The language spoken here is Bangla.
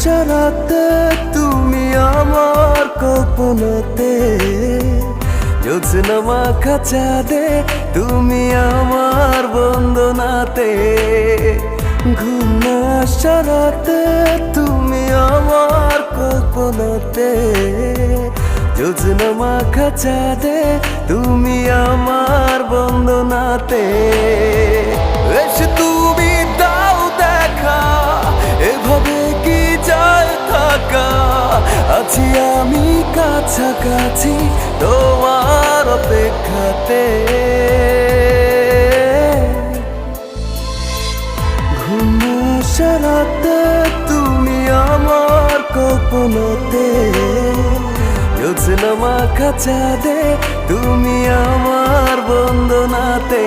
সারাতে তুমি আমার কল্পনাতে, জ্যোৎস্না মাখা চাঁদে তুমি আমার বন্দনাতে, ঘুম না সারাতে তুমি আমার কল্পনাতে, জ্যোৎস্না মাখা চাঁদে তুমি আমার বন্দনাতে। এসে তুমি দাও দেখা, এভাবে কি যায় থাকা, আছি আমি কাছাকাছি তোমার অপেক্ষাতে। ঘুম সারাতে তুমি আমার কল্পনাতে, জ্যোৎস্না মাখা চাঁদে তুমি আমার বন্দনাতে।